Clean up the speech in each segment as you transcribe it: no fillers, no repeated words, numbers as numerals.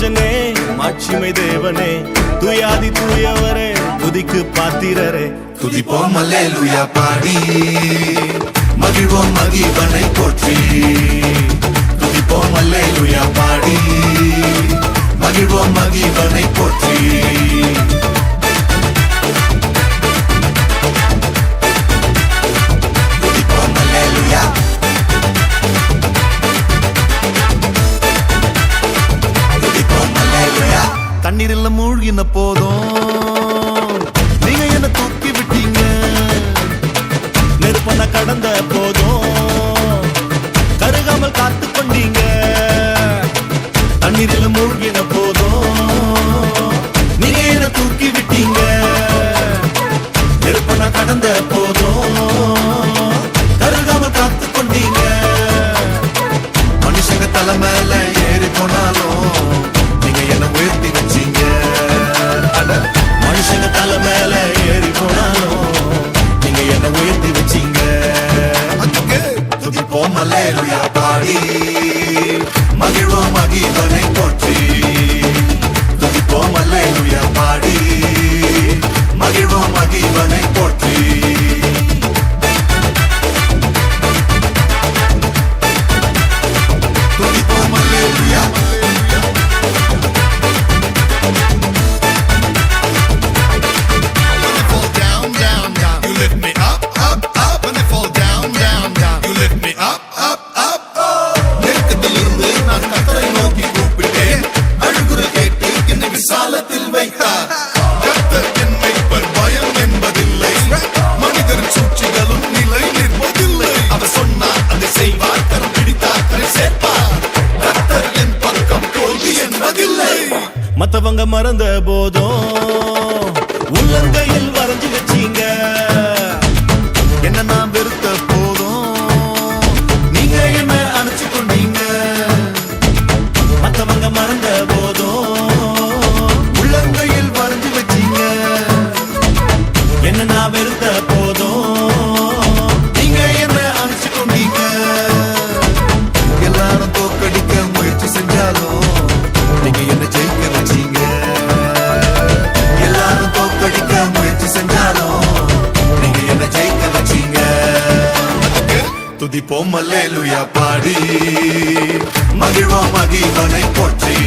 ராஜனே மாட்சிமை தேவனே துயாதி தூயவரே துதிக்கு பாத்திரரே துதிப்போம் அல்லேலூயா பாடி மகிழ்வோம் மகிழ்வனை போற்றி துதிப்போம் அல்லேலூயா பாடி மகிழ்வோம் மகிழ்வனை போற்றி துதிப்போம் அல்லேலூயா துதிப்போம் அல்லேலூயா தண்ணீரில் மூழ்கின போதும் நீங்க என்ன தூக்கி விட்டீங்க நெருப்பன கடந்த போதும் கருகாமல் காத்து கொண்டீங்க தண்ணீரில் மூழ்கின போதும் நீங்க என்ன தூக்கி விட்டீங்க நெருப்பன கடந்த போதும் கருகாமல் காத்து கொண்டீங்க மனுஷங்க தலை மேல ஏறி போனாலும் நீங்க என்ன உயர்த்தி வச்சீங்க மனுஷங்க தலை மேல ஏறி போனாலும் நீங்க என்ன உயர்த்தி வச்சீங்க துதிப்போம் அல்லேலூயா பாடி மகிழ்வோம் மகிழ்வனை போற்றி துதிப்போம் அல்லேலூயா பாடி மகிழ்வோம் மகிழ்வனை போற்றி துதிப்போம் அல்லேலூயா சாலத்தில் வைத்தார் கர்த்தர் என்னை பயம் என்பதில்லை மனிதர் சூழ்ச்சிகளும் நிலை நிற்பதில்லை அவர் சொன்னார் அதை செய்வார் கரம் பிடித்தார் கரை சேர்ப்பார் கர்த்தர் என் பக்கம் தோல்வி என்பதில்லை மத்தவங்க மறந்த போதும் உள்ளங்கையில் வரைஞ்சு வச்சீங்க என்ன நான் வெறுத்த போதும் நீங்க என்ன அணைச்சு கொண்டீங்க மத்தவங்க மறந்த போதும் உள்ளங்கையில் வரைஞ்சு வச்சீங்க என்ன நான் வெறுத்த போதும் நீங்க என்ன அணைச்சு கொண்டீங்க எல்லாரும் தோக்கடிக்க முயற்சி செஞ்சாலும் நீங்க என்ன ஜெயிக்க வச்சீங்க எல்லாரும் தோக்கடிக்க முயற்சி செஞ்சாலும் நீங்க என்ன ஜெயிக்க வச்சீங்க துதிப்போம் அல்லேலூயா பாடி மகிழ்வோம் மகிழ்வனை போற்றி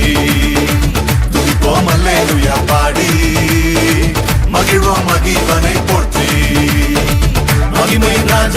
துதிப்போம் அல்லேலூயா பாடி மகிழ்வோம் மகிழ்வனை போற்றி மகிமை ராஜ